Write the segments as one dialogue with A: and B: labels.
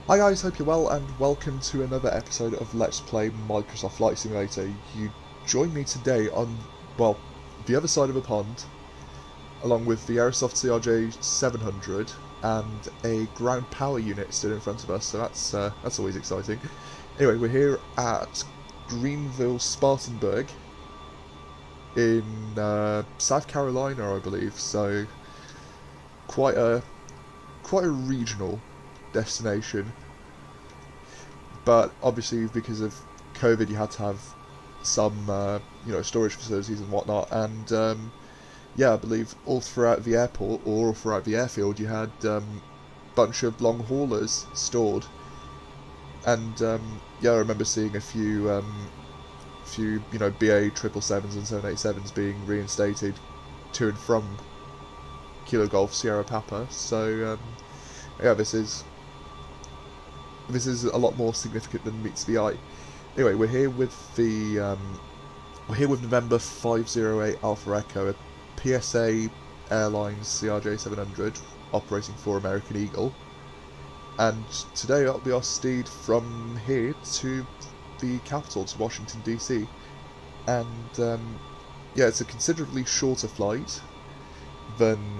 A: Hi guys, hope you're well and welcome to another episode of Let's Play Microsoft Flight Simulator. You join me today on, well, the other side of a pond, along with the Aerosoft CRJ700 and a ground power unit stood in front of us, so that's always exciting. Anyway, we're here at Greenville-Spartanburg in South Carolina, I believe, so quite a regional destination. But obviously, because of COVID, you had to have some, storage facilities and whatnot. And yeah, I believe all throughout the airport or all throughout the airfield, you had a bunch of long haulers stored. And yeah, I remember seeing a few, BA 777s and 787s being reinstated to and from Kilo Golf Sierra Papa. So yeah, this is a lot more significant than meets the eye. Anyway, we're here with November 508 Alpha Echo, a PSA Airlines CRJ700 operating for American Eagle, and today that'll be our steed from here to the capital, to Washington DC, and yeah, it's a considerably shorter flight than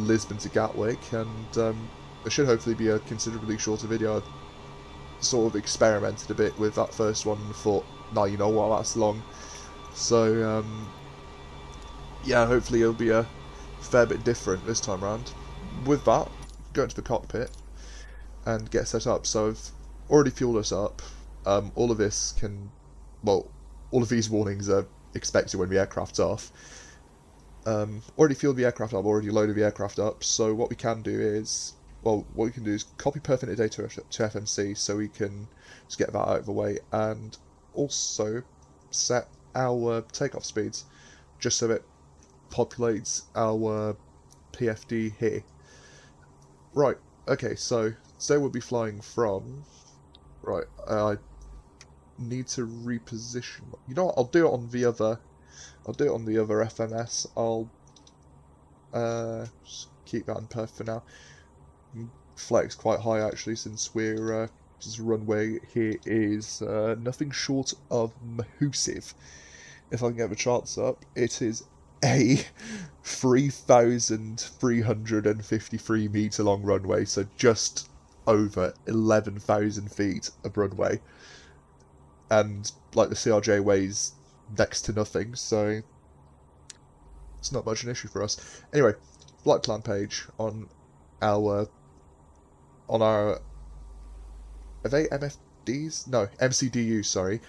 A: Lisbon to Gatwick, and it should hopefully be a considerably shorter video. I've sort of experimented a bit with that first one and thought, nah, you know what, that's long. So, yeah, hopefully it'll be a fair bit different this time around. With that, go into the cockpit and get set up. So I've already fueled us up. All of this can, well, all of these warnings are expected when the aircraft's off. Already fueled the aircraft up, already loaded the aircraft up, so what we can do is, well, what we can do is copy perfect data to FMC so we can just get that out of the way, and also set our takeoff speeds just so it populates our PFD here. Right, okay, so today we'll be flying from, right, I need to reposition, you know what, I'll do it on the other FMS. I'll just keep that in perf for now. Flex quite high actually, since we're this runway here is nothing short of massive. If I can get the charts up, it is a 3,353 meter long runway, so just over 11,000 feet of runway, and like the CRJ weighs next to nothing, so it's not much an issue for us. Anyway, flight plan page on our are they MFDs? No, MCDUs, sorry.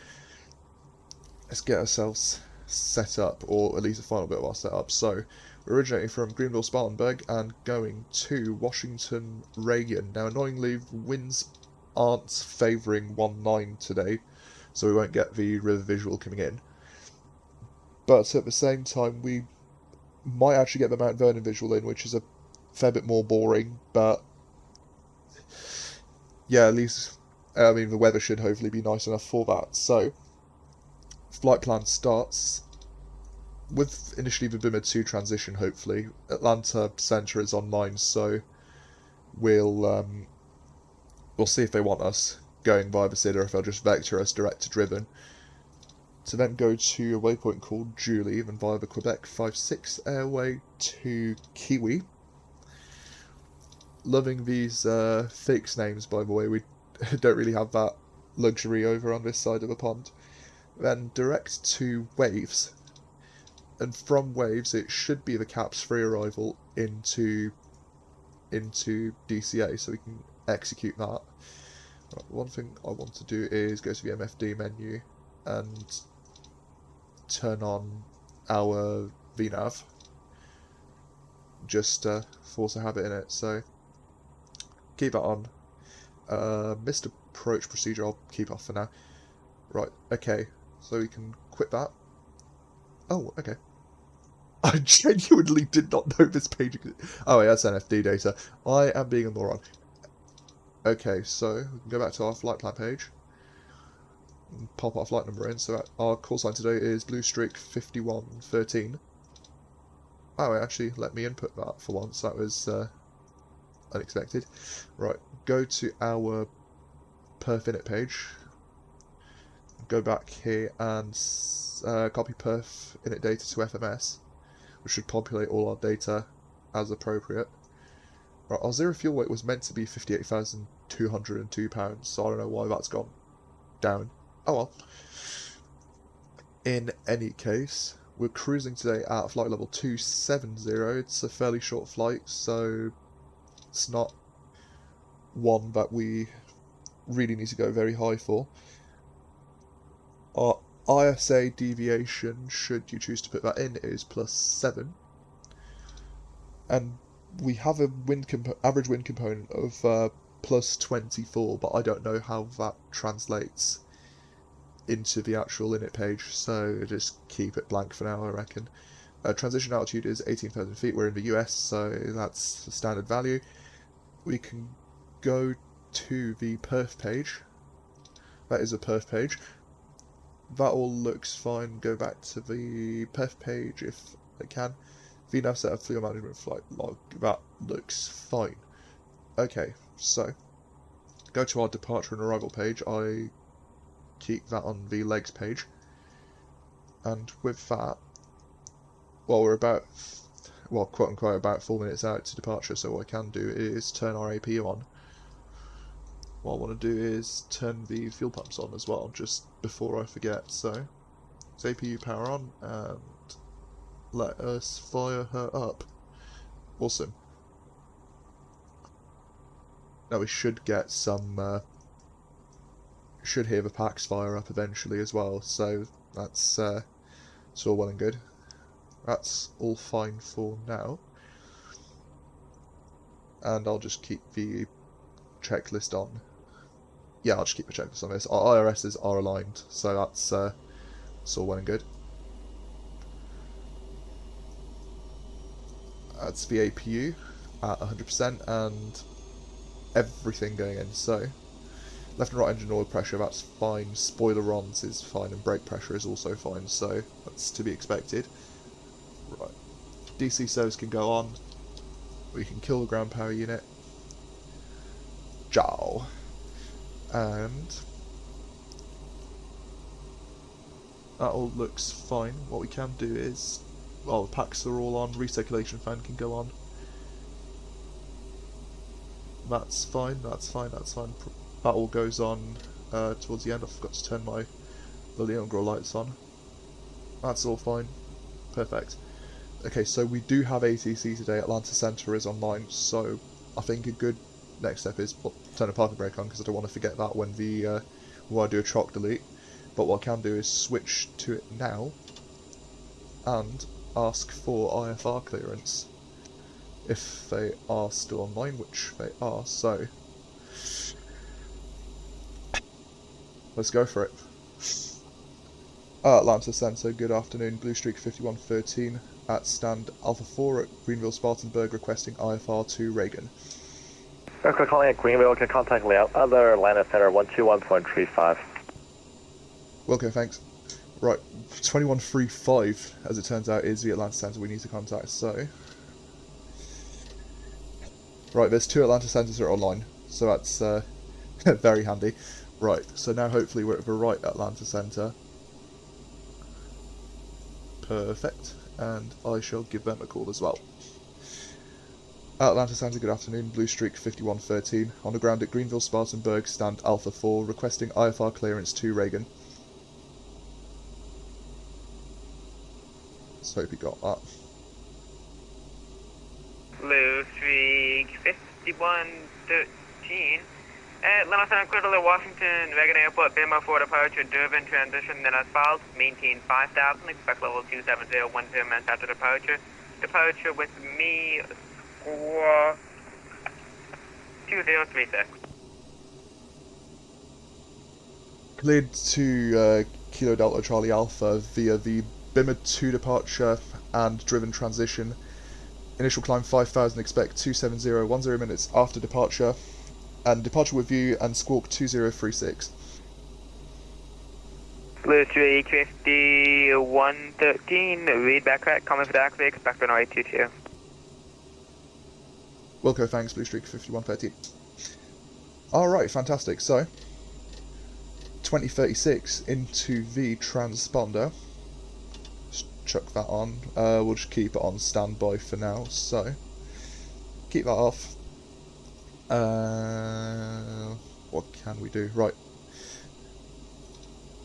A: Let's get ourselves set up, or at least a final bit of our setup. So, we're originating from Greenville-Spartanburg and going to Washington Reagan. Now, annoyingly, winds aren't favouring 1.9 today, so we won't get the river visual coming in. But at the same time, we might actually get the Mount Vernon visual in, which is a fair bit more boring, but yeah, at least, I mean, the weather should hopefully be nice enough for that. So, flight plan starts with initially the Boomer 2 transition, hopefully. Atlanta Centre is online, so we'll see if they want us going via the city or if they'll just vector us direct to DRIVN. To then go to a waypoint called JOOLI, then via the Quebec 56 airway to KIWII. Loving these fixed names, by the way. We don't really have that luxury over on this side of the pond. Then direct to Waves, and from Waves it should be the CAPS free arrival into DCA, so we can execute that. Right, one thing I want to do is go to the MFD menu and turn on our VNAV, just force a habit in it, so keep that on. Missed approach procedure I'll keep off for now. Right, okay, so we can quit that. Oh, okay. I genuinely did not know this page existed. Oh, yeah, that's NFD data. I am being a moron. Okay, so we can go back to our flight plan page and pop our flight number in. So our call sign today is Blue Streak 5113. Oh, it actually let me input that for once. That was unexpected. Right, go to our perf init page. Go back here and copy perf init data to FMS, which should populate all our data as appropriate. Right, our zero fuel weight was meant to be 58,202 pounds, so I don't know why that's gone down. Oh well. In any case, we're cruising today at flight level 270. It's a fairly short flight, so it's not one that we really need to go very high for. Our ISA deviation, should you choose to put that in, is +7. And we have a average wind component of +24, but I don't know how that translates into the actual init page, so just keep it blank for now, I reckon. Transition altitude is 18,000 feet. We're in the US, so that's the standard value. We can go to the perf page. That is a perf page. That all looks fine. Go back to the perf page if I can. VNAV setup, fuel management, flight log. That looks fine. Okay, so go to our departure and arrival page. I keep that on the legs page, and with that, well, we're about, well, quote unquote, about 4 minutes out to departure, so what I can do is turn our AP on. What I want to do is turn the fuel pumps on as well, just before I forget. So it's APU power on, and let us fire her up. Awesome. Now we should get some should hear the packs fire up eventually as well, so that's it's all well and good. That's all fine for now, and I'll just keep the checklist on. Yeah, I'll just keep the checklist on this. Our IRSs are aligned, so that's all well and good. That's the APU at 100% and everything going in, so left and right engine oil pressure, that's fine, spoilerons is fine, and brake pressure is also fine, so that's to be expected. Right, DC servos can go on, we can kill the ground power unit, Jow, and that all looks fine. What we can do is, well, the packs are all on, recirculation fan can go on, that's fine, that's fine, that's fine. That all goes on towards the end. I forgot to turn my Leon grow lights on. That's all fine. Perfect. Okay, so we do have ATC today. Atlanta Center is online, so I think a good next step is turn the parking brake on, because I don't want to forget that when I do a chock delete. But what I can do is switch to it now and ask for IFR clearance if they are still online, which they are. So let's go for it. Atlanta Center, good afternoon. Blue Streak 5113 at stand Alpha 4 at Greenville-Spartanburg, requesting IFR to Reagan.
B: We're calling at Greenville, can contact layout other Atlanta Center 121.35.
A: Okay, thanks. Right, 2135, as it turns out, is the Atlanta Center we need to contact, so... Right, there's 2 Atlanta Centers that are online, so that's very handy. Right, so now hopefully we're at the right Atlanta Center. Perfect, and I shall give them a call as well. Atlanta Center, good afternoon. Blue Streak 5113, on the ground at Greenville-Spartanburg, stand Alpha 4, requesting IFR clearance to Reagan. Let's hope he got that.
C: Blue Streak 5113. Atlanta Center, clear to Washington, Reagan Airport, Bima for departure, DRIVN transition, then as follows. Maintain 5,000, expect level 270, 10 minutes after departure. Departure with me, score 2036.
A: Cleared to Kilo Delta Charlie Alpha via the Bima 2 departure and driven transition. Initial climb 5,000, expect 270, 10 minutes after departure. And departure with view and squawk 2036.
C: Blue Streak 5113, read back correct, coming for taxi, expect runway 22.
A: Wilco, thanks, Blue Streak 5113. Alright, fantastic. So, 2036 into the transponder. Just chuck that on. We'll just keep it on standby for now. So, keep that off. What can we do? Right.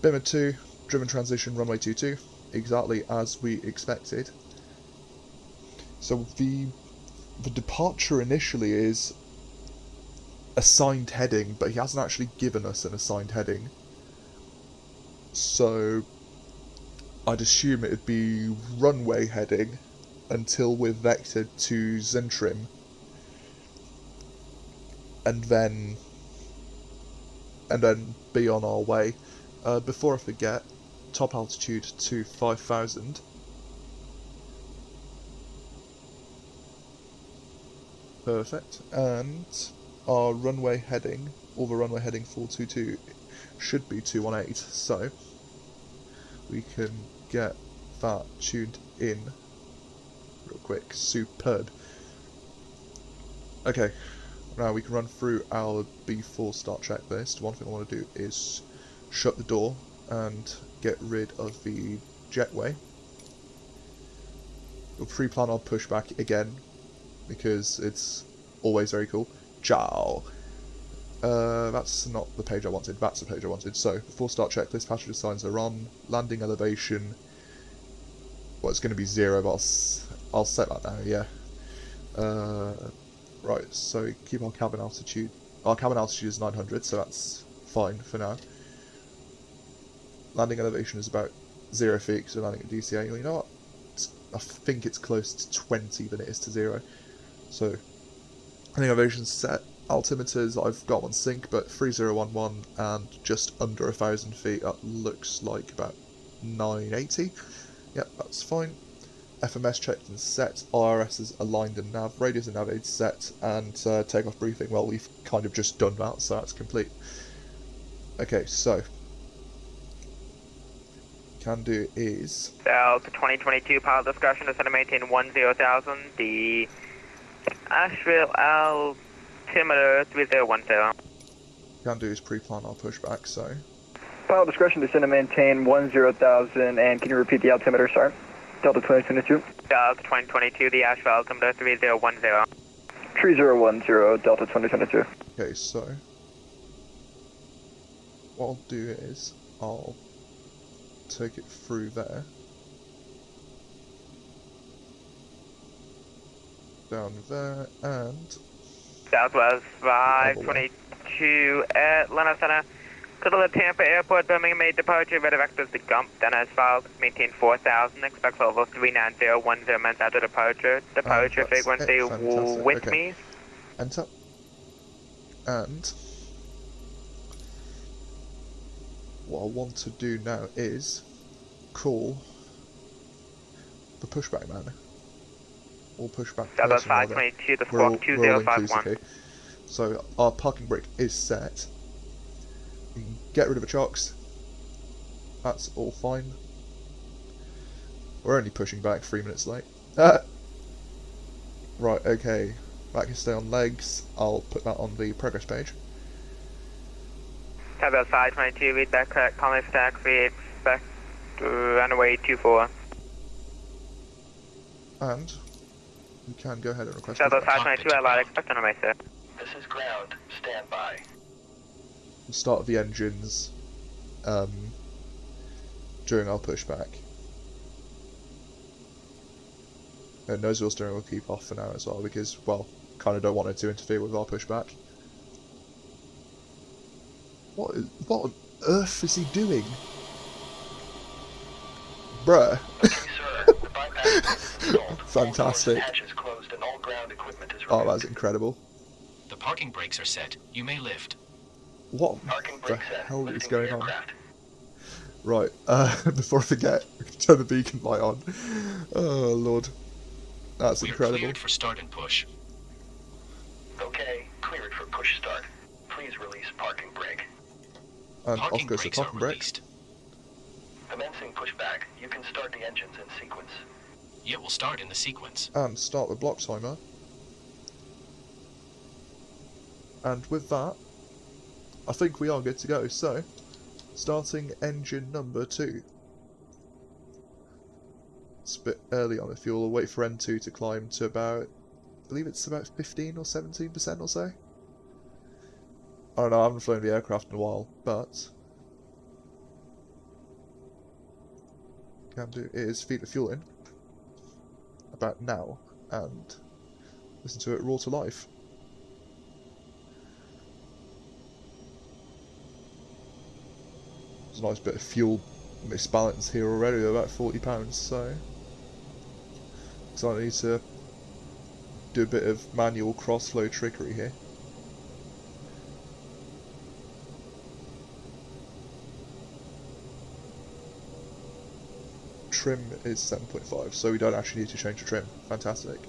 A: Bimmer 2, driven transition, runway 22, exactly as we expected. So the departure initially is assigned heading, but he hasn't actually given us an assigned heading. So I'd assume it'd be runway heading until we're vectored to Zentrim, and then be on our way. Before I forget, top altitude to 5,000. Perfect. And our runway heading, all the runway heading 422, should be 218. So we can get that tuned in real quick. Superb. Okay, now we can run through our B4 start checklist. One thing I want to do is shut the door and get rid of the jetway. We'll pre-plan our pushback again because it's always very cool. Ciao. That's not the page I wanted. That's the page I wanted. So before start checklist, passenger signs are on. Landing elevation. Well, it's going to be 0, but I'll set that now. Yeah. Right. So keep our cabin altitude. Our cabin altitude is 900, so that's fine for now. Landing elevation is about 0 feet because we're landing at DCA. You know what? I think it's closer to 20 than it is to 0. So, landing elevation's set. Altimeters, I've got on sync, but 3011 and just under 1,000 feet. That looks like about 980. Yep, that's fine. FMS checked and set. RRS is aligned and nav. Radios and nav aids set. And takeoff briefing, well, we've kind of just done that, so that's complete. Okay, so can do is
C: The 2022 pilot discussion is set to maintain 10,000. The Asheville altimeter 3010.
A: can do is pre-plan our pushback. So
D: Pilot discretion descend to maintain 10,000, and can you repeat the altimeter, sorry? Delta 2022.
C: Delta 2022, the Asheville altimeter 3010.
D: 3010, Delta 2022.
A: okay, so what I'll do is I'll take it through there, down there, and
C: Southwest 522 Atlanta Center. Clear to Tampa Airport, Birmingham made departure, red vectors to Gump, then as filed, maintain 4,000, expect level 39010 minutes after departure. Departure frequency with
A: okay.
C: me.
A: Enter. And what I want to do now is call the pushback man. Or pushback
C: Southwest
A: person, rather.
C: 522, the
A: We're all
C: squawk 2051.
A: inclusive here. So our parking brake is set. We can get rid of the chocks. That's all fine. We're only pushing back 3 minutes late. Right, okay. That can stay on legs. I'll put that on the progress page.
C: Southwest 522, read that correct, calling stack, we expect runway 24.
A: And you can go ahead and request
C: Southwest
A: pushback.
C: 522, I lied, expect runway, sir.
E: This is ground. Stand by.
A: We'll start the engines during our pushback. And nose wheel steering will keep off for now as well because, well, kind of don't want it to interfere with our pushback. What on earth is he doing? Bruh.
E: Okay, sir. The bypass is installed.
A: Fantastic.
E: All doors, hatches closed, and all ground equipment is
A: Oh,
E: removed.
A: that's incredible.
F: The parking brakes are set. You may lift.
A: What
E: Parking
A: the
E: brake set.
A: hell is
E: Lifting
A: going
E: the
A: on?
E: aircraft.
A: Right, before I forget, we can turn the beacon light on. Oh, Lord. That's
F: We are
A: incredible.
F: cleared for start and push.
E: Okay, cleared for push start. Please release parking brake.
A: And off
F: Parking
A: goes the
F: brakes are
A: parking brake.
F: released.
E: Commencing pushback. You can start the engines in sequence.
F: It will start in the sequence.
A: And start the block timer. And with that, I think we are good to go. So, starting engine number 2. It's a bit early on the fuel. We'll wait for N2 to climb to about, I believe it's about 15 or 17% or so. I don't know, I haven't flown the aircraft in a while, but can do is feed the fuel in about now and listen to it roar to life. There's a nice bit of fuel misbalance here already, about £40, so I need to do a bit of manual cross-flow trickery here. Trim is 7.5, so we don't actually need to change the trim. Fantastic.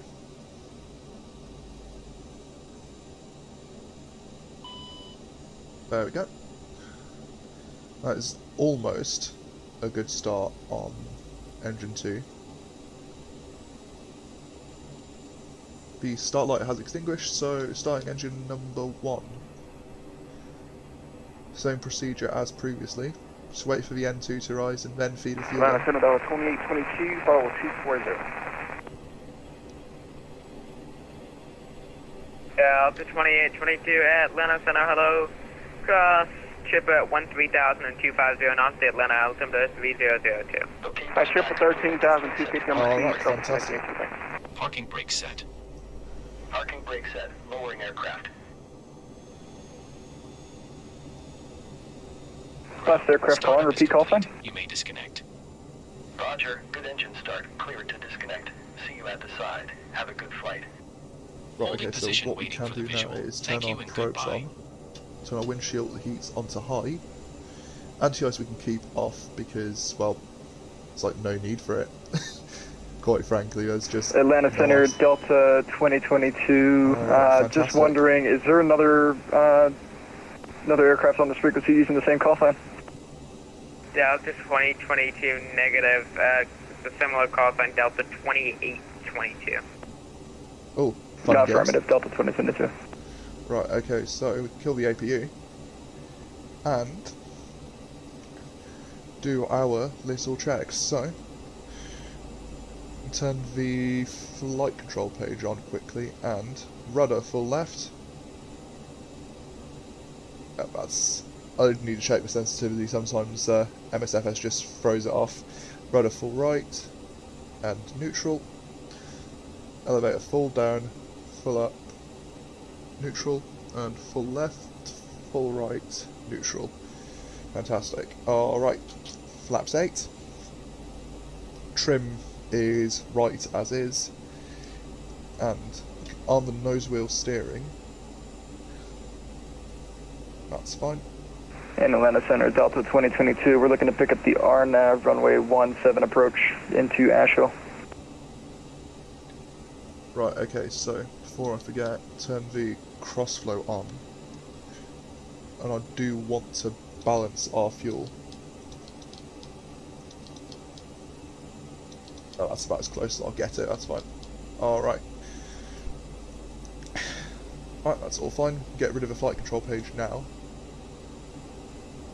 A: There we go. That is almost a good start on engine 2. The start light has extinguished, so starting engine number 1. Same procedure as previously. Just wait for the N2 to rise and then feed the fuel.
D: Atlanta Center, 2822, follow 240.
C: Delta 2822 Atlanta Center, hello. Cross chipper at 13,000 and 250 knots to Atlanta, altimeter 3002.
E: Okay.
D: Hi, triple 13,250 on
A: Alright,
D: the
A: fantastic.
F: Parking brake set.
E: Parking brake set. Lowering aircraft.
D: Last aircraft
F: Startup
D: on,
F: is
D: repeat call sign.
F: complete. You may disconnect.
E: Roger. Good engine start. Clear to disconnect. See you at the side. Have a good flight.
A: Right,
F: Holding
A: okay, so
F: position,
A: what we
F: waiting
A: can
F: for the
A: do now
F: visual.
A: is turn
F: Thank you
A: our
F: and
A: probes
F: goodbye.
A: on, turn our windshield heats onto high. Anti-ice we can keep off because, well, it's like no need for it. Quite frankly, there's just
D: Atlanta
A: no
D: Center,
A: ice.
D: Delta 2022.
A: Alright,
D: Just
A: fantastic.
D: wondering, is there another aircraft on this frequency using the same call sign?
C: Delta 2022 negative, it's a similar call sign, Delta 2822.
A: Oh, fun
D: Not
A: guess.
D: affirmative, Delta 2022.
A: Right, okay, so we can kill the APU and do our little checks. So, turn the flight control page on quickly and rudder full left. That's, I need to check the sensitivity, sometimes MSFS just throws it off. Rudder full right and neutral. Elevator full down, full up, neutral, and full left, full right, neutral. Fantastic. Alright, flaps 8. Trim is right as is. And on the nose wheel steering, that's fine.
D: And Atlanta Center, Delta 2022, we're looking to pick up the RNAV runway 17 approach into Asheville.
A: Right, okay, so before I forget, turn the crossflow on. And I do want to balance our fuel. Oh, that's about as close as I'll get it, that's fine. Alright. Right, that's all fine. Get rid of the flight control page now.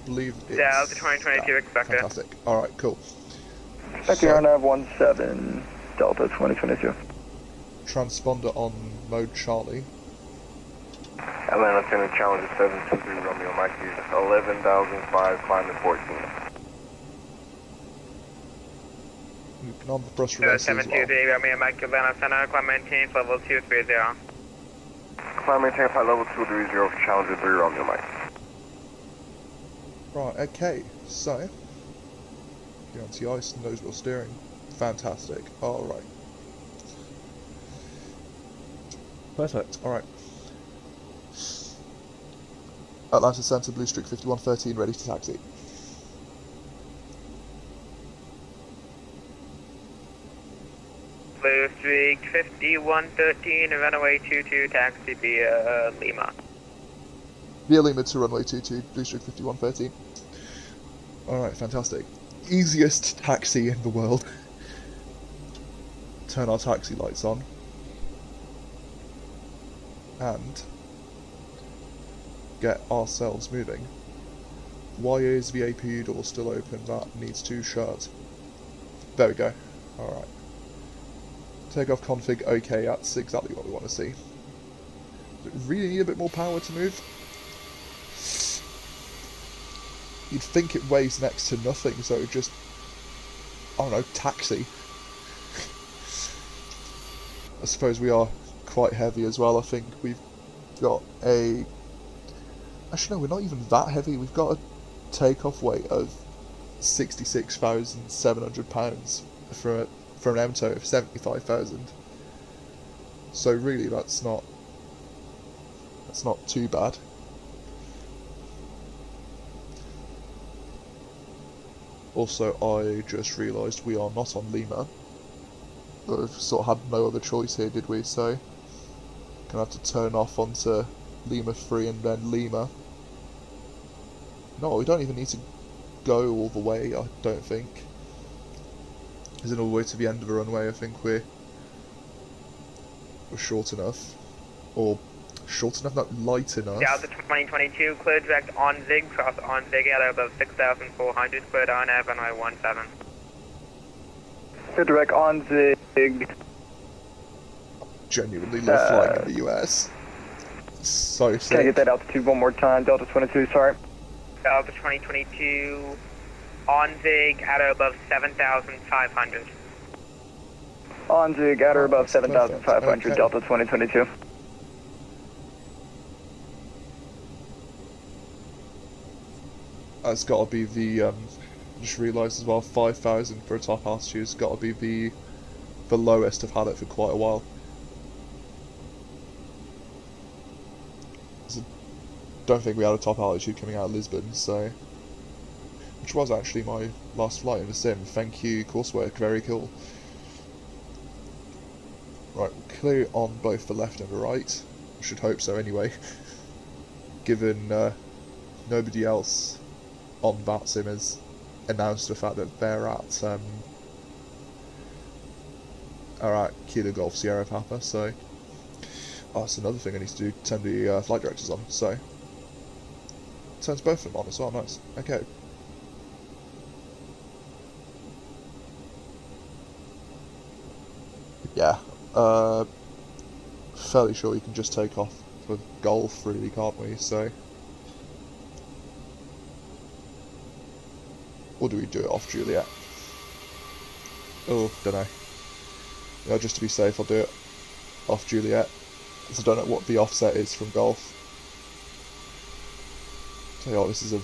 A: Believe it's...
C: Delta 2022 expected.
A: Fantastic. Alright, cool.
D: Expect the RNAV 17, Delta 2022.
A: Transponder on mode Charlie.
G: Atlanta Center, Challenger 723 Romeo Mike, 11,005, climbing 14.
A: You can on the thrust reverser as well.
C: 723 Romeo Mike, Atlanta Center, climb maintains level 230.
G: Climb maintain flight level 230 for Challenger 3 Romeo Mike.
A: Right, okay, so get onto the ice and nose wheel steering. Fantastic. Alright. Perfect, alright. Atlanta Center, Blue Streak 5113, ready to taxi.
C: Blue Streak 5113, runway 22, taxi via Lima.
A: Via Lima to runway 22, Blue Streak 5113. Alright, fantastic. Easiest taxi in the world. Turn our taxi lights on. And get ourselves moving. Why is the APU door still open? That needs to shut. There we go. Alright. Takeoff config, okay, that's exactly what we want to see. Do we really need a bit more power to move? You'd think it weighs next to nothing, so it would just, I don't know, taxi. I suppose we are quite heavy as well. I think we've got a... Actually, no, we're not even that heavy. We've got a takeoff weight of 66,700 pounds for an MTO of 75,000. So really, that's not too bad. Also, I just realised we are not on Lima. We've sort of had no other choice here, did we? So, gonna have to turn off onto Lima 3 and then Lima. No, we don't even need to go all the way, I don't think. Is it all the way to the end of the runway? I think we're short enough. Or short enough, not light enough.
C: Delta 2022, clear direct on Zig, cross on Zig at above 6,400, cleared on Air runway 17.
D: Clear direct on Zig.
A: Genuinely love flying in the US. So sick.
D: Can I get that altitude one more time? Delta 22, sorry.
C: Delta 2022, on Zig at or above 7,500.
D: On Zig at or above 7,500,
A: Okay.
D: Delta 2022.
A: That's got to be the, just realised as well, 5,000 for a top altitude has got to be the lowest I've had it for quite a while. Don't think we had a top altitude coming out of Lisbon, so... Which was actually my last flight in the sim. Thank you, coursework, very cool. Right, clear on both the left and the right. I should hope so anyway. Given nobody else on VATSIM has announced the fact that they're at Kilo Golf Sierra Papa, so that's another thing I need to do, turn the flight directors on, so turns both of them on as well, nice, okay. Yeah, fairly sure you can just take off for Golf really, can't we, so... Or do we do it off Juliet? Oh, don't know. Yeah, just to be safe, I'll do it off Juliet. Because I don't know what the offset is from Golf. Tell you what, this is a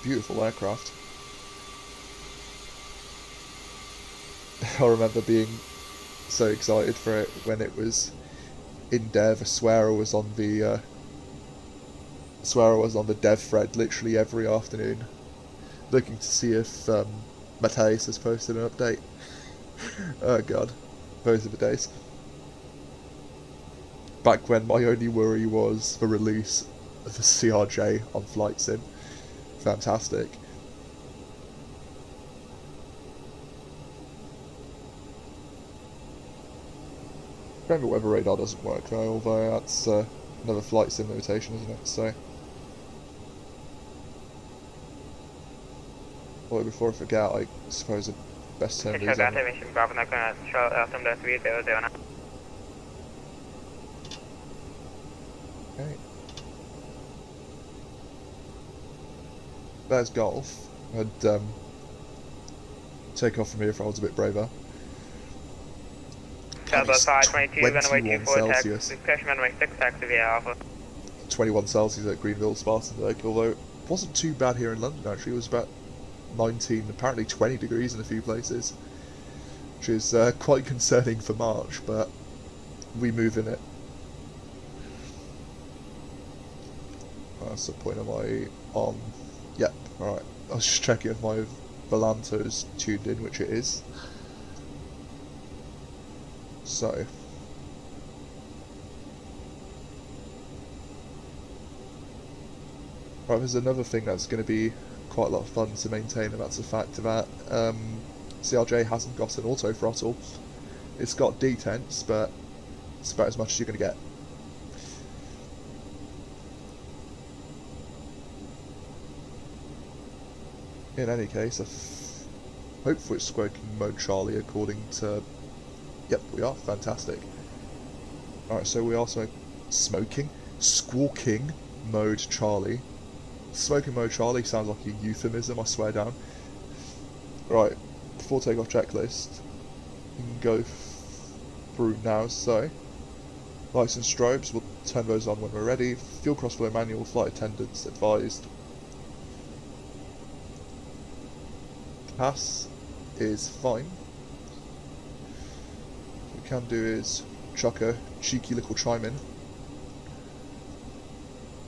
A: beautiful aircraft. I remember being so excited for it when it was in dev. Swearer was on the dev thread literally every afternoon, looking to see if Mateus has posted an update. Oh god, those are the days. Back when my only worry was the release of the CRJ on Flight Sim. Fantastic. Remember weather radar doesn't work though, although that's another Flight Sim limitation, isn't it? So, well, before I forget, I suppose I'd best turn these on. Okay. There's Golf. I'd take off from here if I was a bit braver.
C: Delta 522, runway 24
A: Celsius.
C: taxi, runway 6 taxi via Alpha.
A: 21 Celsius at Greenville-Spartanburg, although it wasn't too bad here in London actually. It was about 19, apparently 20 degrees in a few places, which is quite concerning for March, but we move in it. That's the point, am I on? Yep, alright. I was just checking if my Volanto's tuned in, which it is. So, right, there's another thing that's going to be quite a lot of fun to maintain, and that's the fact that CRJ hasn't got an auto throttle. It's got detents, but it's about as much as you're going to get. in any case, hopefully it's squawking mode Charlie according to... Yep, we are. Fantastic. Alright, so we are squawking mode Charlie. Smoking mode Charlie sounds like a euphemism, I swear down. Right, before takeoff checklist, you can go through now. So, license strobes, we'll turn those on when we're ready. Fuel crossflow manual, flight attendants advised. Pass is fine. What we can do is chuck a cheeky little chime in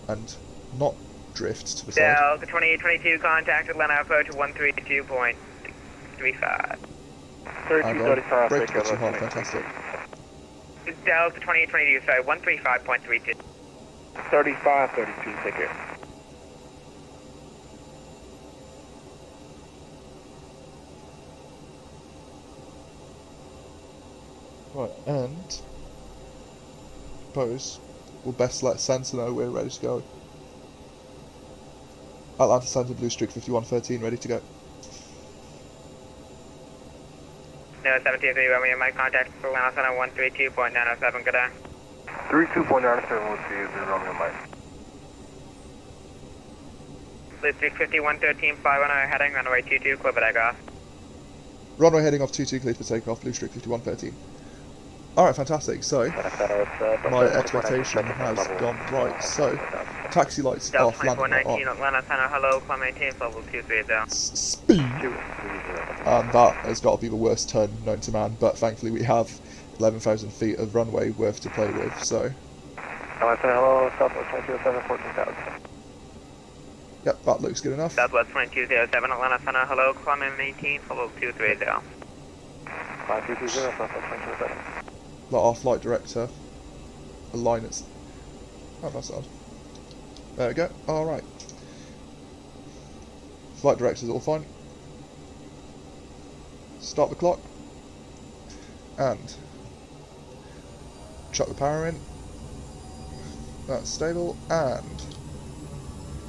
A: and not drift to the side.
C: Delta 2822, contact Atlanta approach 132.35.
B: 3235,
A: Brake
B: take
A: not too
B: over.
A: hard, fantastic.
C: Delta 2822, sorry, 135.32.
B: 3532, take care.
A: Right, and suppose we'll best let Sensor know we're ready to go. Atlanta Center, Blue Streak 5113, ready to go.
C: No, 723, Romeo, my contact Atlanta Center 132.907, good day.
G: 32.97 will see you, Romeo Mike.
C: Blue Streak 5113, fly runway heading, runway 22, clear for takeoff.
A: Runway heading off 22, cleared for takeoff, Blue Streak 5113. Alright, fantastic. So, my expectation has gone right. So, taxi lights
C: Delta
A: off, landing light
C: 2419,
A: on.
C: Atlanta Center, hello, climb maintain, level 230.
A: Speed! And that has got to be the worst turn known to man, but thankfully we have 11,000 feet of runway worth to play with, so...
B: Atlanta Center, hello, Southwest 2207, 14,000.
A: Yep, that looks good enough.
C: Southwest 2207, Atlanta Center, hello, climb maintain, level 230.
B: 5220, Southwest 2207.
A: Let our flight director align its... Oh, that's odd. There we go. Alright. Flight director's all fine. Start the clock. And chuck the power in. That's stable. And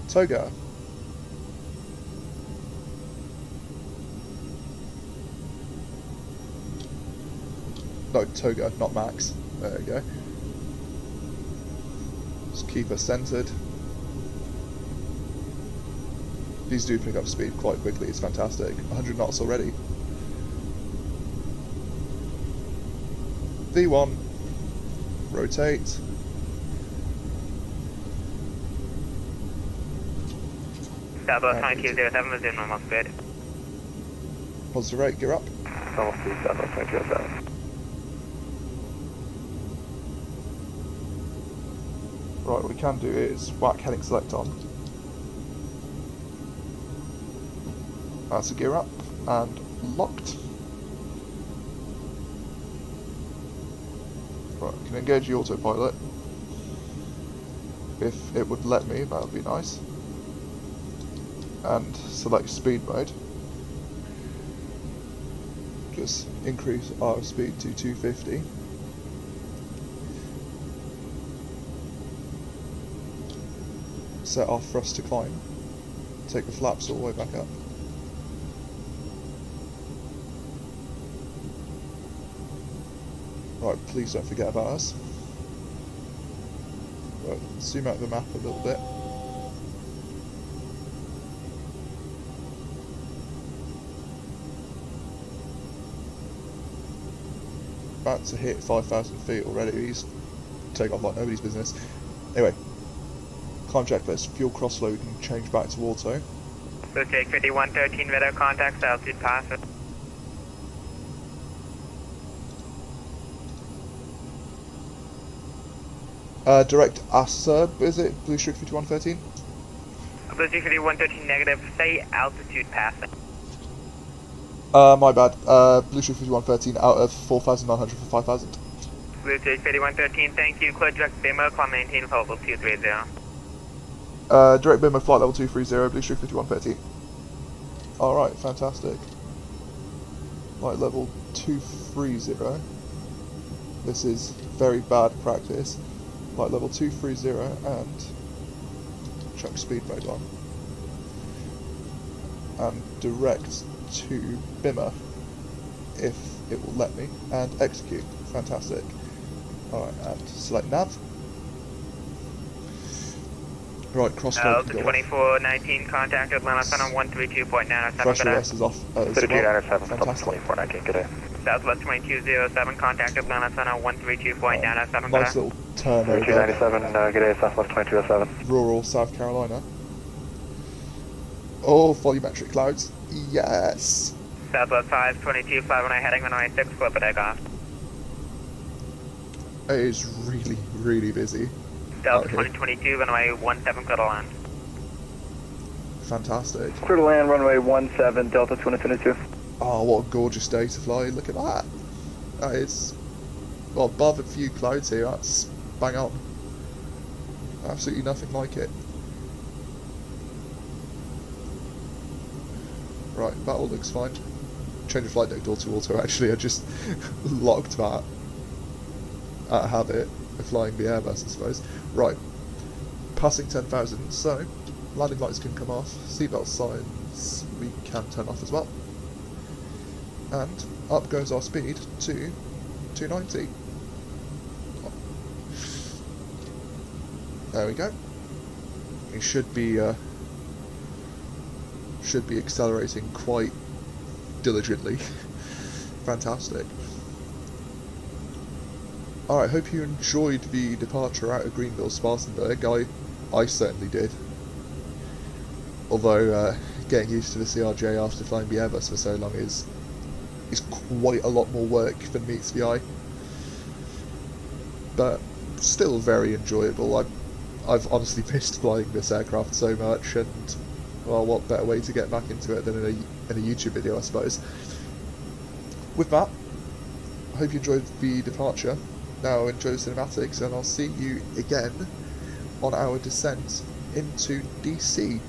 A: Toga. No, Toga, not Max. There we go. Just keep us centered. These do pick up speed quite quickly, it's fantastic. 100 knots already. V1. Rotate.
C: Southwest 2207, resume normal speed.
A: Positive rate, gear up.
B: Normal speed, Southwest 2207.
A: Right, what we can do is whack heading select on. That's a gear up and locked. Right, I can engage the autopilot. If it would let me, that would be nice. And select speed mode. Just increase our speed to 250. Set our thrust to climb. Take the flaps all the way back up. Right, please don't forget about us. Right, zoom out the map a little bit. About to hit 5,000 feet already. He's take off like nobody's business. Anyway, climb checklist. Fuel crossflow, we can change back to auto.
C: Blue Streak 5113, radar contacts, altitude pass.
A: Direct ASURB, is it? Blue Streak 5113?
C: Blue Streak 5113 negative, say altitude passing.
A: My bad. Blue Streak 5113 out of 4,900 for 5,000.
C: Blue Streak 5113, thank you. Clear direct BIMO, climb maintain level 230.
A: Direct BIMO flight level 230, Blue Streak 5113. Alright, fantastic. Flight level 230. This is very bad practice. Flight level 230 and chuck speed mode on. and direct to Bimmer if it will let me, and execute. Fantastic. Alright, and select nav. Right, crossflow can go off.
C: 2419 contact Atlanta Center 132.907.
A: Pressure rest is off as well.
B: 3297,
A: Fantastic.
B: 2419, good day.
C: Southwest 2207 contact Atlanta Center 132.907.
A: Nice little turn over
B: 3297, good day, Southwest 2207.
A: rural South Carolina. Oh, volumetric clouds. Yes.
C: Southwest 522 519 heading runway 6 clip at takeoff.
A: It is really, really busy.
C: Delta
A: out here.
C: 2022 runway 17 clear to land.
A: Fantastic.
D: Clear to land, runway 17, Delta 2022.
A: Oh, what a gorgeous day to fly. Look at that. That is, well, above a few clouds here. That's bang on. Absolutely nothing like it. Right, that all looks fine. Change of flight deck door to auto, actually. I just locked that at habit of flying the Airbus, I suppose. Right, passing 10,000, so landing lights can come off, seatbelt signs we can turn off as well. And up goes our speed to 290. There we go. We should be accelerating quite diligently. Fantastic. Alright, hope you enjoyed the departure out of Greenville-Spartanburg. I certainly did. Although getting used to the CRJ after flying the Airbus for so long is quite a lot more work than meets the eye. But still very enjoyable. I've honestly missed flying this aircraft so much, and well, what better way to get back into it than in a YouTube video, I suppose. With that, I hope you enjoyed the departure. Now enjoy the cinematics, and I'll see you again on our descent into DC.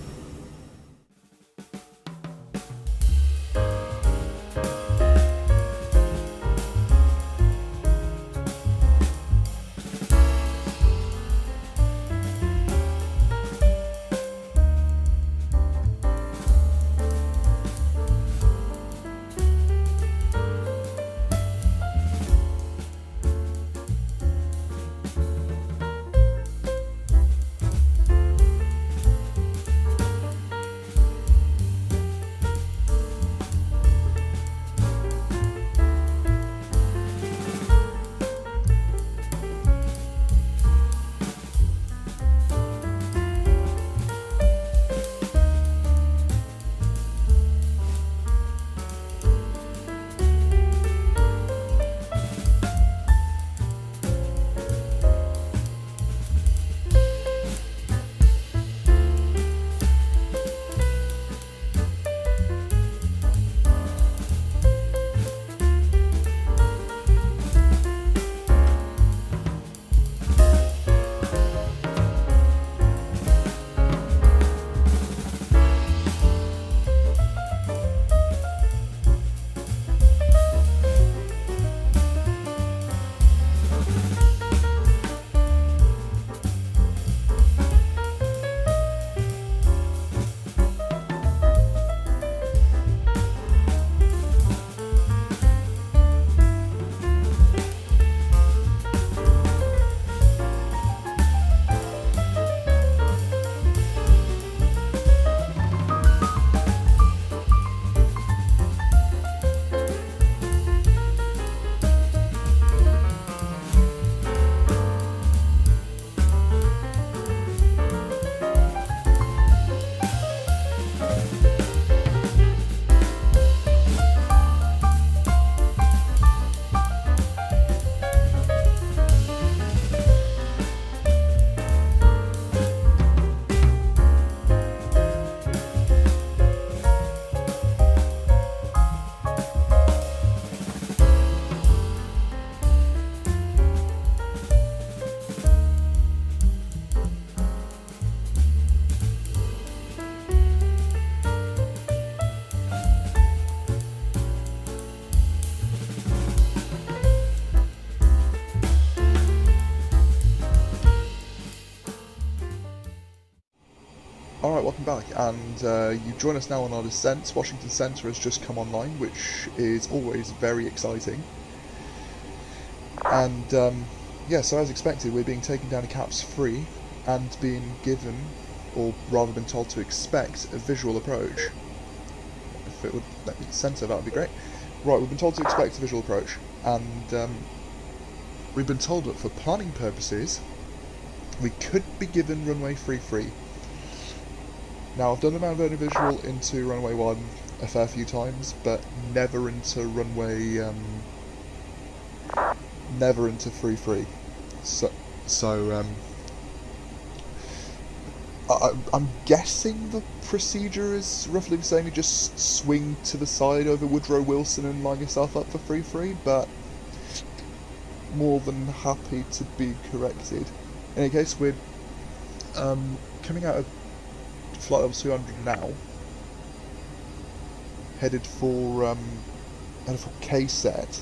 A: Alright, welcome back, and you join us now on our descent. Washington Center has just come online, which is always very exciting. And yeah, so as expected, we're being taken down to Caps 3 and being given, or rather been told to expect, a visual approach. If it would let me center, that would be great. Right, we've been told to expect a visual approach, and we've been told that for planning purposes, we could be given runway 33. Now, I've done the Mount Vernon visual into runway 1 a fair few times, but never into runway, never into 33. I'm guessing the procedure is roughly the same. You just swing to the side over Woodrow Wilson and line yourself up for 33, but more than happy to be corrected. In any case, we're coming out of flight level 200 now, headed for K-set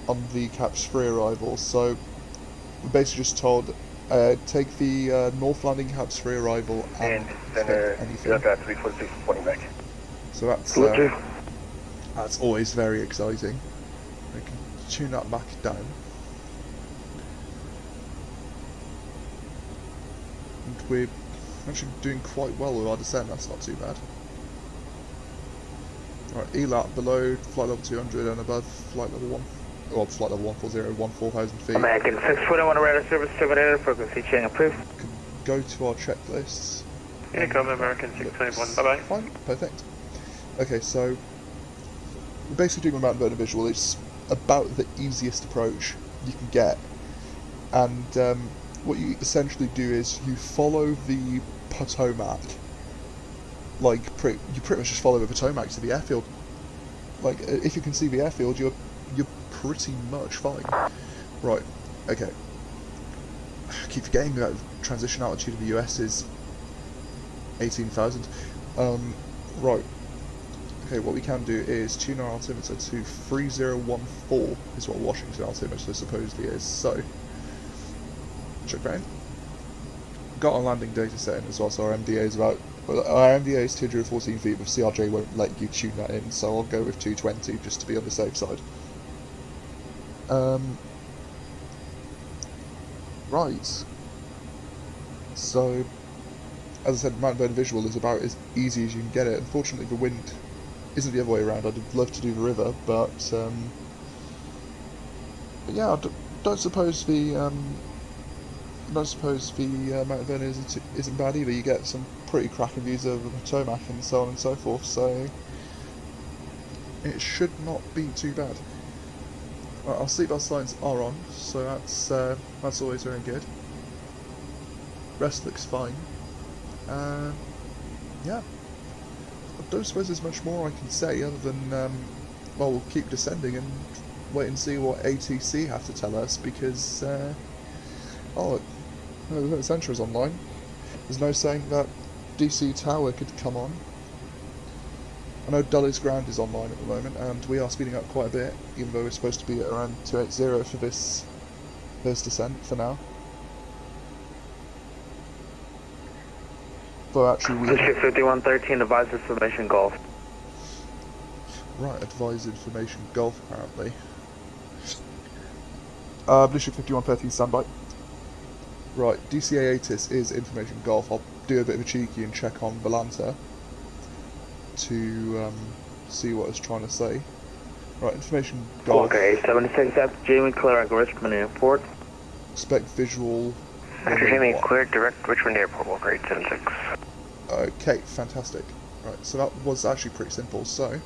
A: on the Caps 3 arrival. So we're basically just told take the north landing Caps 3 arrival and anything.
G: Back.
A: So that's always very exciting. We can tune that back down. And we're actually doing quite well with our descent, that's not too bad. Alright, ELAT below flight level 200 and above flight level 1. Well, flight level 140, 4,000 feet.
B: American 641 radar service terminated, frequency change approved.
A: Can go to our checklists.
B: Yeah, come American 621, bye-bye.
A: Fine, perfect. Okay, so we're basically doing a Mount Vernon visual. It's about the easiest approach you can get. And what you essentially do is you follow the Potomac. Like, you pretty much just follow the Potomac to the airfield. Like, if you can see the airfield, you're pretty much fine. Right, okay. I keep forgetting that transition altitude of the US is 18,000. Right. Okay, what we can do is tune our altimeter to 3014 is what Washington altimeter supposedly is. So, check that in. Got our landing data set in as well, so our MDA is about... Well, our MDA is 214 feet, but CRJ won't let you tune that in, so I'll go with 220 just to be on the safe side. Right. So, as I said, Mount Vernon visual is about as easy as you can get it. Unfortunately, the wind isn't the other way around. I'd love to do the river, but yeah, I don't suppose the Mount Vernon isn't bad either. You get some pretty cracking views of the Potomac and so on and so forth, so it should not be too bad. Right, our seatbelt signs are on, so that's always very good. Rest looks fine. Yeah, I don't suppose there's much more I can say other than well, we'll keep descending and wait and see what ATC have to tell us, because oh, the Centre is online. There's no saying that DC Tower could come on. I know Dulles Ground is online at the moment, and we are speeding up quite a bit, even though we're supposed to be at around 280 for this descent for now. But actually we...
B: 5113, advise information Golf.
A: Right, advise information Golf apparently. Blueship 5113, standby. Right, DCA ATIS is information Golf. I'll do a bit of a cheeky and check on Volanta to see what it's trying to say. Right, information Golf.
B: Okay, 76, that's Jamie clearing Richmond Airport.
A: Expect visual.
B: After Jamie cleared direct Richmond Airport, Walker 876.
A: Okay, fantastic. Right, so that was actually pretty simple. So,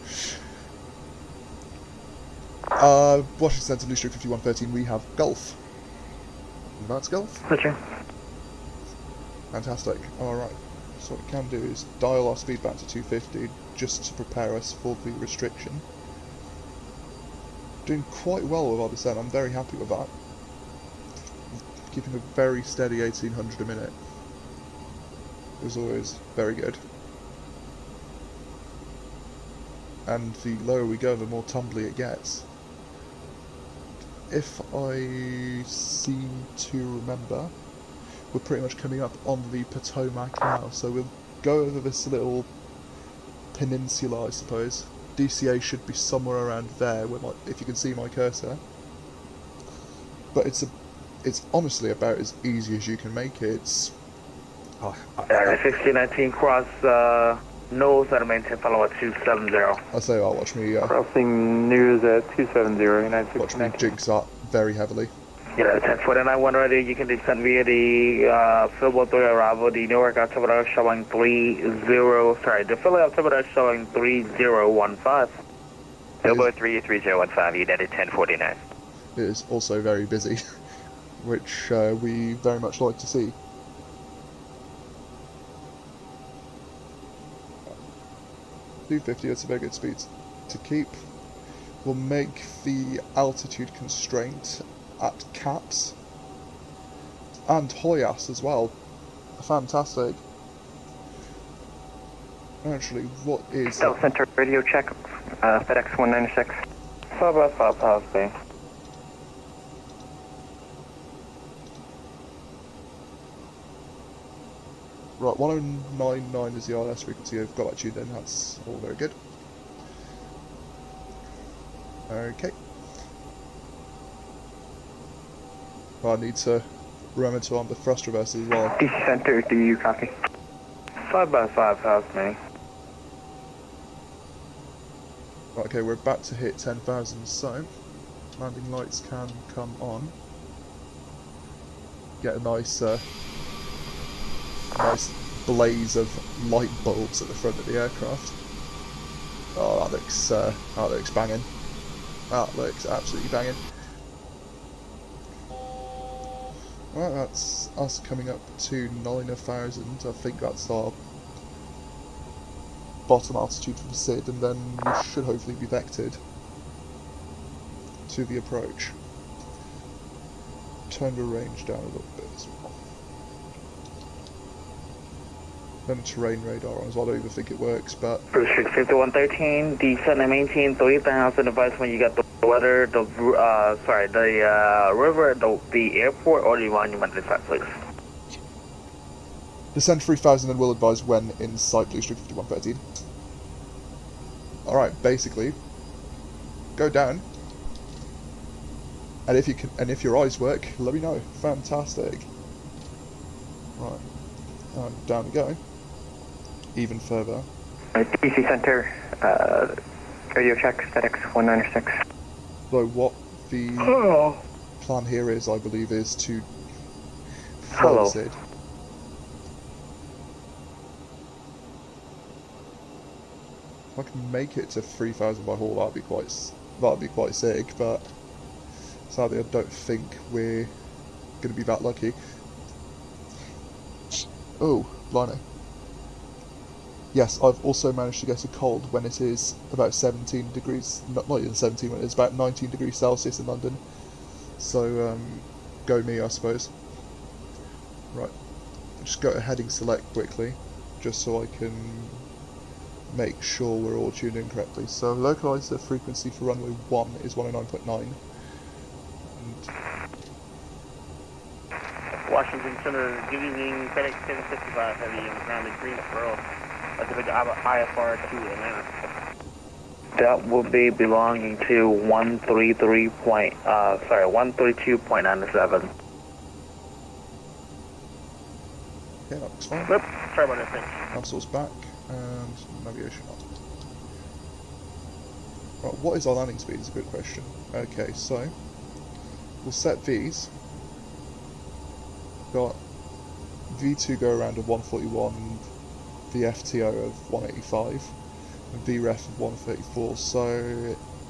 A: Washington Centre, Blue Street 5113, we have Gulf. And that's Gulf.
B: Roger.
A: Fantastic. Alright, so what we can do is dial our speed back to 250 just to prepare us for the restriction. Doing quite well with our descent, I'm very happy with that. Keeping a very steady 1800 a minute. It was always very good. And the lower we go, the more tumbly it gets. If I seem to remember, we're pretty much coming up on the Potomac now, so we'll go over this little peninsula, I suppose. DCA should be somewhere around there, where if you can see my cursor. But it's honestly about as easy as you can make it. It's
B: 1619 cross nose at maintain follow at 270.
A: I'll say I'll watch me
D: Crossing news at 270,
A: watch me jinx that very heavily.
B: Yeah, 1049 one ready. You can descend via the Philboat 3 arrival. The Newark altimeter showing the Philly altimeter showing 3015.
H: Philboat 3015, United 1049.
A: It is also very busy, which we very much like to see. .250, that's a very good speed to keep. We'll make the altitude constraint at caps and Hoyas as well. Fantastic. Actually, what is
D: South Center radio check, FedEx 196. 5
A: right, 1099 is the ILS frequency. I've got that tuned in, that's all very good. Okay. I need to remember to arm the thrust reversers as well.
D: DC Center, do you copy?
B: 5 house me.
A: Right, okay, we're about to hit 10,000, so landing lights can come on. Get a nice blaze of light bulbs at the front of the aircraft. Oh, that looks banging. That looks absolutely banging. Well, that's us coming up to 9,000. I think that's our bottom altitude from SID, and then we should hopefully be vectored to the approach. Turn the range down a little bit as well. Then terrain radar on as well. I don't even think it works, but
B: Bruce 5113, descend and maintain 3000. Advise when you got the weather, the river, the airport, or the monument inside, please.
A: descend 3,000 and will advise when in sight. Blue Streak 5113. All right, basically, go down, and if your eyes work, let me know. Fantastic. Right, and down we go. Even further.
D: DC Center, radio check, FedEx 196.
A: So what the plan here is, I believe, is to
B: Hello.
A: fly SID. If I can make it to 3,000 by haul, that'd be quite sick. But sadly, I don't think we're going to be that lucky. Oh, blimey. Yes, I've also managed to get a cold when it is about 17 degrees, not even 17, when it's about 19 degrees Celsius in London. So, go me, I suppose. Right, just go to heading select quickly, just so I can make sure we're all tuned in correctly. So, localize the frequency for runway 1 is 109.9.
I: Washington Center, good evening, FedEx 1065 Heavy on the ground in Greensboro. IFR to Atlanta.
B: That will be belonging to 132.97.
A: Okay, that looks fine.
I: Yep, sorry about that, thanks.
A: Console's back, and navigation up. Right, what is our landing speed is a good question. Okay, so we'll set these. Got V2 go around of 141, the FTO of 185, and VREF of 134, so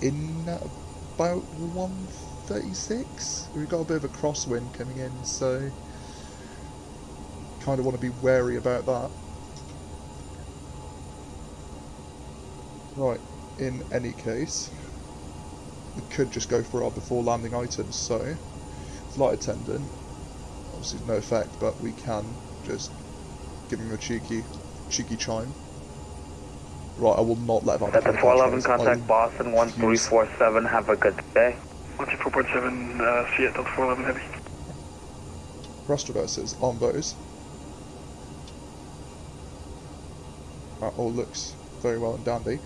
A: in about 136? We've got a bit of a crosswind coming in, so kind of want to be wary about that. Right, in any case, we could just go for our before landing items, so flight attendant, obviously no effect, but we can just give him a cheeky chime. Right, I will not let that.
B: That's a 411 contact Boston 1347. Have a good day.
D: 1447, see it, Delta 411 Heavy.
A: thrust reversers on those. That all looks very well and dandy.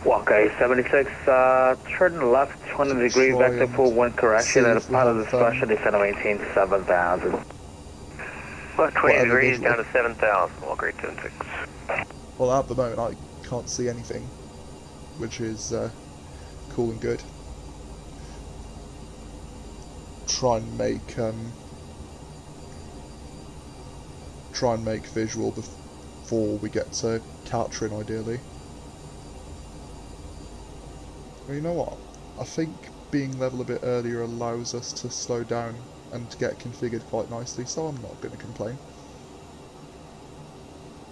B: Okay, 76, turn left 20 degrees back to full wind correction at a pilot discretion, descend to maintain 7,000.
H: Left 20 degrees down to 7,000, walk rate 10-6.
A: Well, at the moment I can't see anything, which is cool and good. Try and make visual before we get to capturing, ideally. Well, you know what? I think being level a bit earlier allows us to slow down and get configured quite nicely, so I'm not going to complain.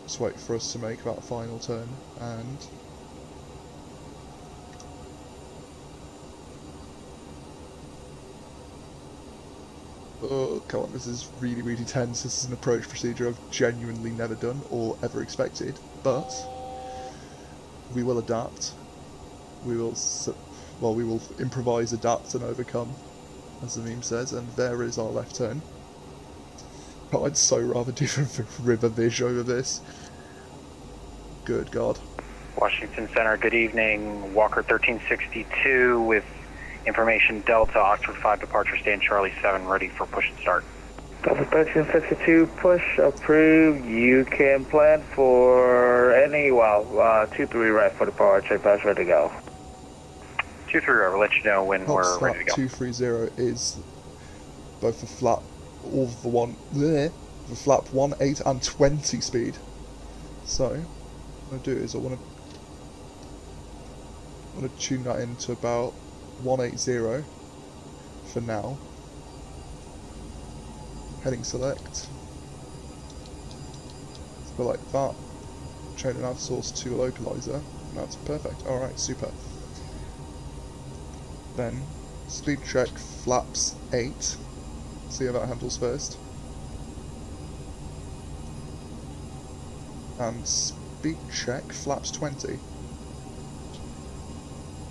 A: Just wait for us to make that final turn, and oh, come on, this is really, really tense. This is an approach procedure I've genuinely never done or ever expected, but we will adapt. We will improvise, adapt, and overcome, as the meme says, and there is our left turn. Oh, I'd so rather do the river vish over this. Good God.
J: Washington Center, good evening. Walker 1362 with information Delta, Oxford 5 departure, stand Charlie 7, ready for push and start.
B: Delta 1362, push approved. You can plan for any, 2-3 right for departure, pass ready to go.
J: 2-3 right, we'll let you know when we're ready to go.
A: 230 is both the flap, all the flap 1, 8 and 20 speed. So, what I'm going to do is I want to tune that into about 180 for now. Heading select. Let's go like that. Change the nav source to a localizer. That's perfect. Alright, super. Then, speed check flaps 8. See how that handles first. And speed check flaps 20.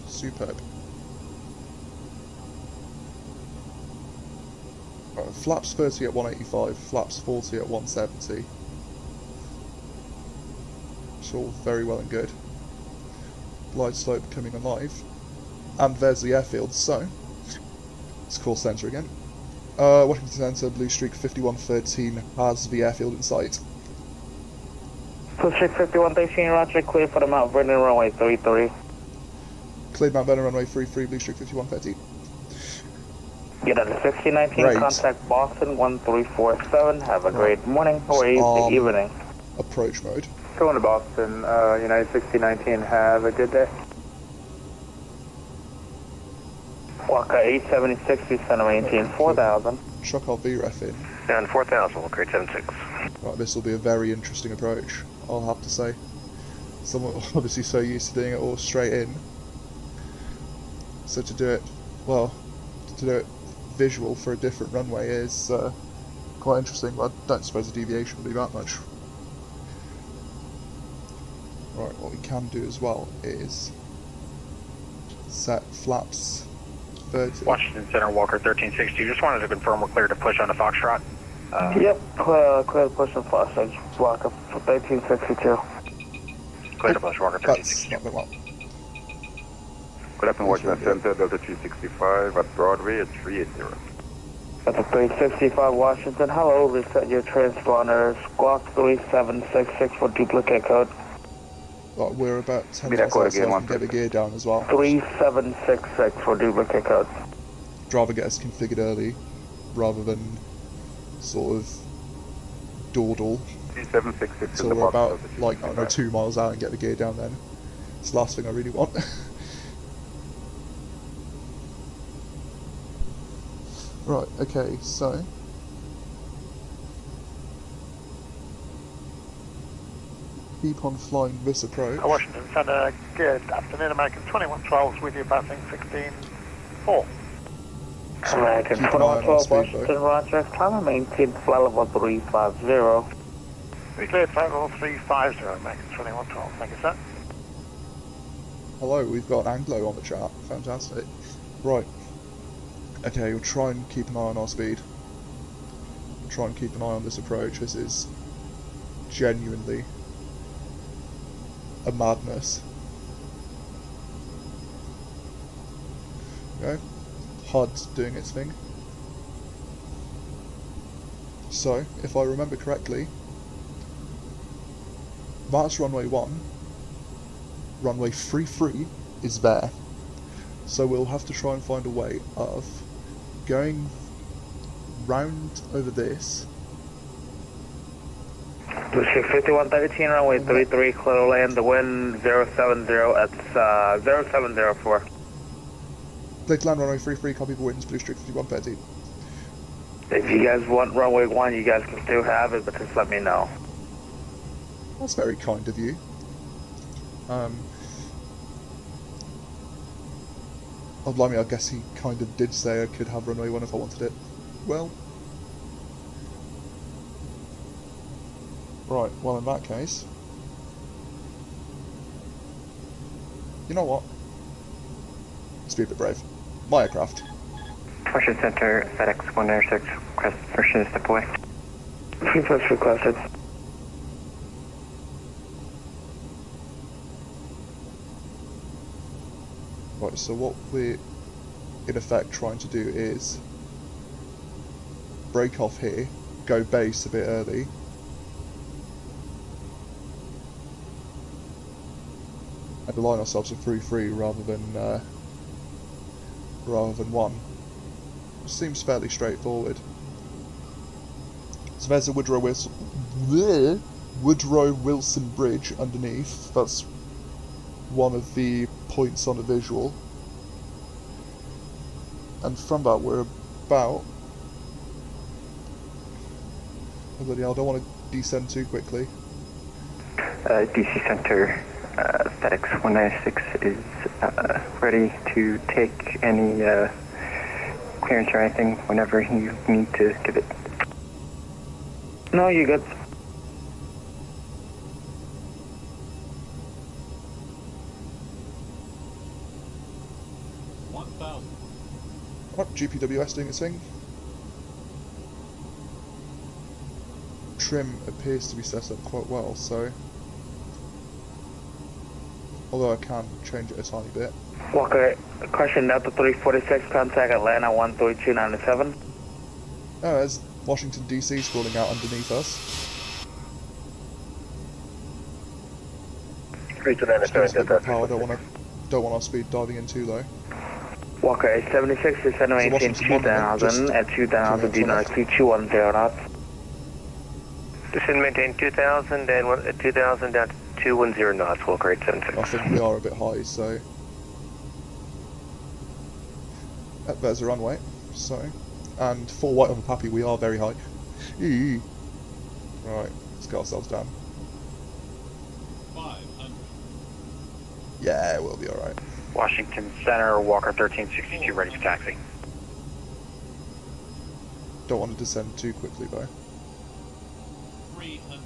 A: Superb. Right, flaps 30 at 185, flaps 40 at 170. It's all very well and good. Glide slope coming alive. And there's the airfield, so let's call centre again. Washington Centre, Blue Streak 5113 has the airfield in sight.
B: Blue Streak 5113, roger, clear for the Mount Vernon runway 33.
A: Cleared Mount Vernon runway 33, Blue Streak 5113.
B: Get out of 1619,
A: Great.
B: Contact Boston 1347. Have a great morning or evening.
A: Approach mode.
D: Going to Boston, United 1619, have a good day.
B: Walker 876, descend maintain 4000.
A: Chuck our VREF in.
H: Down 4,000, walk rate 76.
A: Right, this will be a very interesting approach, I'll have to say. Someone obviously so used to doing it all straight in. So to do it visual for a different runway is quite interesting, but I don't suppose the deviation will be that much. Right, what we can do as well is set flaps 30.
J: Washington Center, Walker 1360. Just wanted to confirm we're clear to push on the Foxtrot.
B: Yep, clear to push and flush. I just walk up for 1362.
J: Clear to push, Walker 1360.
A: That's not going well.
G: Good afternoon, Washington Center, Delta 365 at Broadway at 380.
B: Delta 365 Washington, hello, reset your transponders. Squawk 3766 for duplicate code.
A: Right, we're about 10 miles out, so I can get the gear down as well.
B: 3766 for duplicate code.
A: I'd rather get us configured early, rather than sort of dawdle.
G: 3766
A: So we're about, like, I don't know, 2 miles out and get the gear down then. It's the last thing I really want. Right, okay, so keep on flying this approach.
K: Washington Center, good afternoon, American 2112 with you passing 16-4.
B: American 2112 Washington, roger, climb maintain flight level 350.
K: We cleared flight level 350, American 2112, thank you sir.
A: Hello, we've got Anglo on the chat, fantastic. Right, okay, we'll try and keep an eye on our speed. try and keep an eye on this approach. This is genuinely a madness. Okay, HUD's doing its thing. So, if I remember correctly, that's runway 1. Runway 33 is there. So we'll have to try and find a way of going round over this.
B: Blueshift 5113, runway 33, clear land, the wind 070 at 0704.
A: Clear to land runway 33, copy the winds, Blueshift 5113.
B: If you guys want runway 1, you guys can still have it, but just let me know.
A: That's very kind of you. Oh, blimey, I guess he kind of did say I could have runway 1 if I wanted it. Well. Right, well in that case. You know what? Let's be a bit brave. My aircraft.
H: Question Center, FedEx 106, request permission to deploy.
B: Request requested.
A: Right, so what we're in effect trying to do is break off here, go base a bit early, and align ourselves with 3-3 rather than 1. Seems fairly straightforward. So there's a Woodrow Wilson Bridge underneath. That's one of the points on the visual. And from that we're about... Oh bloody hell, I don't want to descend too quickly.
H: DC Center, FedEx 196 is ready to take any clearance or anything whenever you need to give it.
B: No, you good.
A: What, GPWS doing its thing? Trim appears to be set up quite well, so... Although I can change it a tiny bit.
B: Walker, question Delta 346, contact Atlanta 13297.
A: Oh, there's Washington DC sprawling out underneath us. Power, don't want our speed diving in too low.
B: Walker 876, descend maintain 2000 at 2000, do not exceed 210 knots.
H: Descend maintain 2000 and 2000 down to 210 knots, Walker 876.
A: I think we are a bit high, so... There's a runway, so... And for white on the Pappy, we are very high. Right, let's get ourselves down.
F: 500.
A: Yeah, we'll be alright.
J: Washington Center, Walker 1362, ready for taxi.
A: Don't want to descend too quickly though.
F: 300.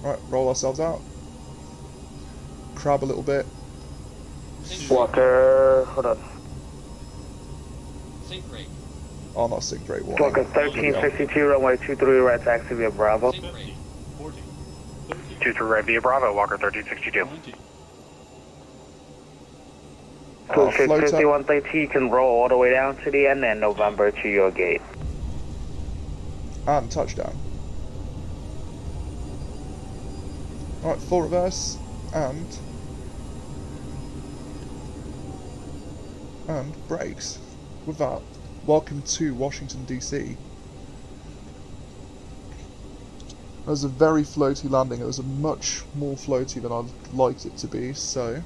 A: Alright, roll ourselves out. Crab a little bit.
B: Walker, hold on.
F: Sync rate.
A: Oh, not sync rate warning.
B: Walker 1362, runway 23 right taxi via Bravo.
F: Sync rate. 40.
J: 23 right via Bravo, Walker 1362.
F: 20.
A: Oh, float up.
B: 5130, you can roll all the way down to the end and November to your gate.
A: And touchdown. Alright, full reverse, and brakes. With that, welcome to Washington DC. It was a very floaty landing. It was a much more floaty than I'd liked it to be, so...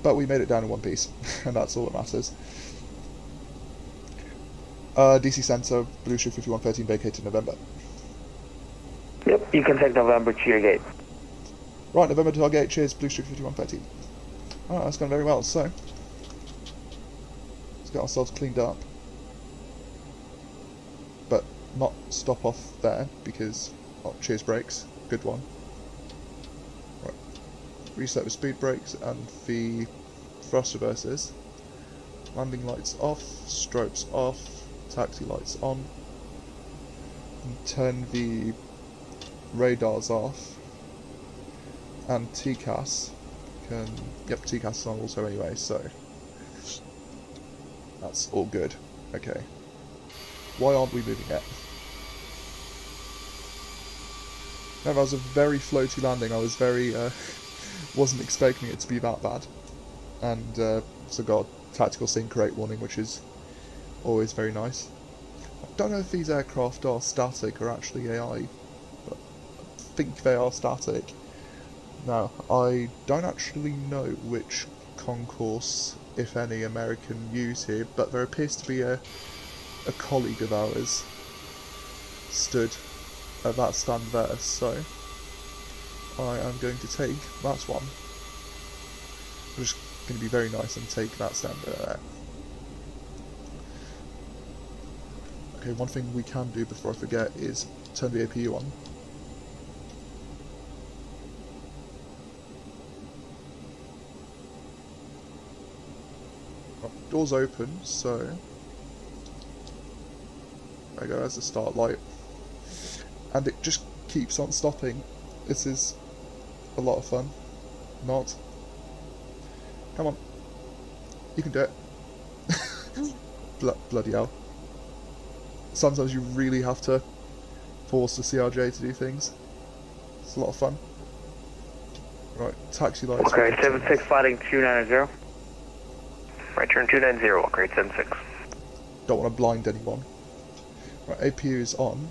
A: But we made it down in one piece, and that's all that matters. DC Center, Blue Shift 5113, vacated November.
B: Yep, you can take November to your gate.
A: Right, November to our gate, cheers, Blue Shift 5113. Alright, that's gone very well, so... Let's get ourselves cleaned up. But not stop off there, because... Oh, cheers brakes, good one. Right, reset the speed brakes and the thrust reversers. Landing lights off, strobes off, taxi lights on, and turn the radars off, and TCAS can, yep, TCAS is on also anyway, so that's all good. Okay, why aren't we moving it? No, that was a very floaty landing. I was very, wasn't expecting it to be that bad. And so got a tactical sync rate warning, which is always very nice. I don't know if these aircraft are static or actually AI, but I think they are static. Now, I don't actually know which concourse, if any, American use here, but there appears to be a colleague of ours stood at that stand there, so I am going to take that one. I'm just going to be very nice and take that stand there. Okay, one thing we can do before I forget is turn the APU on. Doors open, so there we go, there's the start light. And it just keeps on stopping. This is a lot of fun. Not. Come on. You can do it. Bloody hell. Sometimes you really have to force the CRJ to do things. It's a lot of fun. Right, taxi lights.
B: Okay, 76 fighting 290.
J: Right turn 290, grade 76.
A: Don't want to blind anyone. Right, APU is on.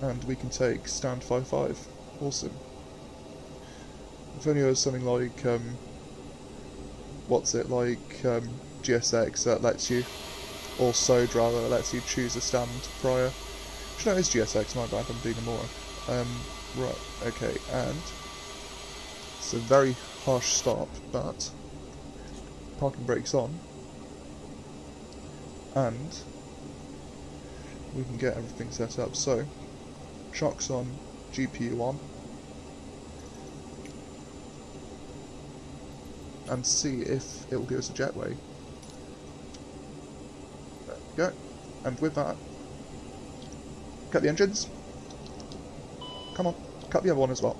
A: And we can take stand 5-5. Awesome. If only there was something like, what's it, like GSX that lets you, or SOD rather, that lets you choose a stand prior. Actually, no, it is GSX, my bad, I'm being a moron. Right, okay, and it's a very harsh stop, but parking brake's on, and we can get everything set up. So, shocks on, GPU on, and see if it will give us a jetway. There we go. And with that, cut the engines. Come on, cut the other one as well.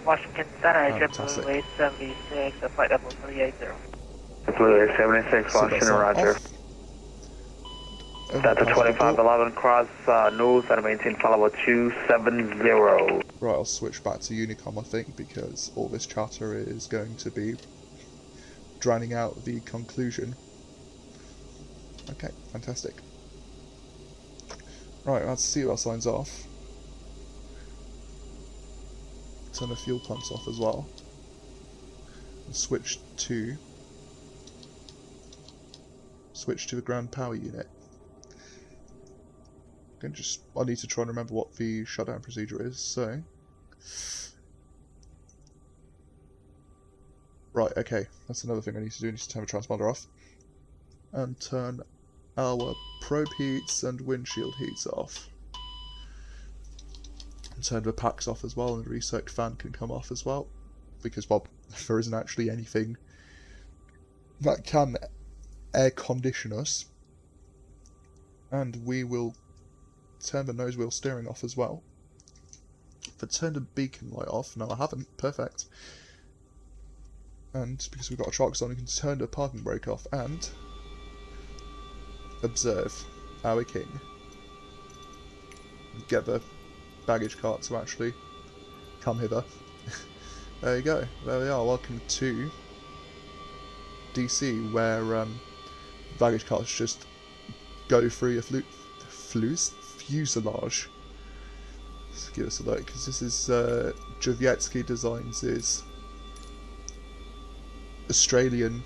I: Washington Center,
A: Fantastic.
I: JOOLI 76, flight level 380.
B: JOOLI 76, Washington, roger. Delta 2511, cross nose and maintain follow 270.
A: Right, I'll switch back to Unicom, I think, because all this chatter is going to be drowning out the conclusion. Okay, fantastic. Right, let's see what signs off. Turn the fuel pumps off as well. And switch to the ground power unit. I need to try and remember what the shutdown procedure is, so... Right, okay, that's another thing I need to do. I need to turn the transponder off. And turn our probe heats and windshield heats off. And turn the packs off as well, and the recirc fan can come off as well. Because, well, there isn't actually anything that can air condition us. And we will turn the nose wheel steering off as well. But turn the beacon light off. No, I haven't. Perfect. And because we've got our chocks on, we can turn the parking brake off and observe our king. Get the baggage cart to actually come hither. There you go. There we are. Welcome to DC, where baggage carts just go through your fuselage. Let's give us a look, because this is Drzewiecki Designs' Australian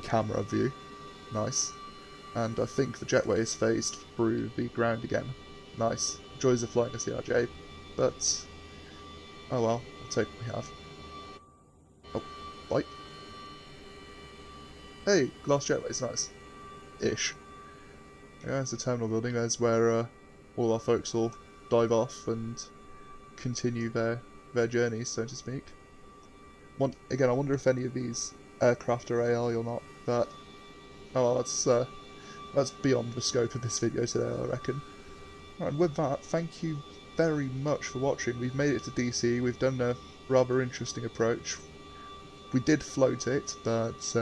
A: camera view. Nice. And I think the jetway is phased through the ground again. Nice. Joys of flying a CRJ, but oh well, I'll take what we have. Oh, bite. Hey, glass jetways, nice. Ish. Yeah, there's the terminal building. There's where all our folks will dive off and continue their journeys, so to speak. again, I wonder if any of these aircraft are AI or not, but oh well, that's beyond the scope of this video today, I reckon. And with that, thank you very much for watching. We've made it to DC, we've done a rather interesting approach. We did float it, but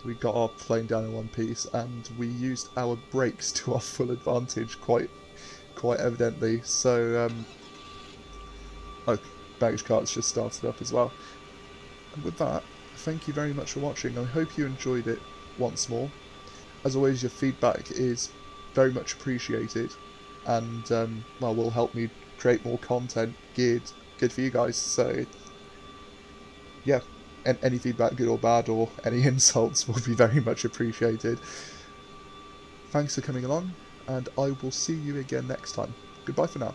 A: we got our plane down in one piece, and we used our brakes to our full advantage, quite evidently. So, oh, baggage cart's just started up as well. And with that, thank you very much for watching. I hope you enjoyed it once more. As always, your feedback is very much appreciated, and well, will help me create more content good for you guys. So, yeah. And any feedback, good or bad, or any insults will be very much appreciated. Thanks for coming along, and I will see you again next time. Goodbye for now.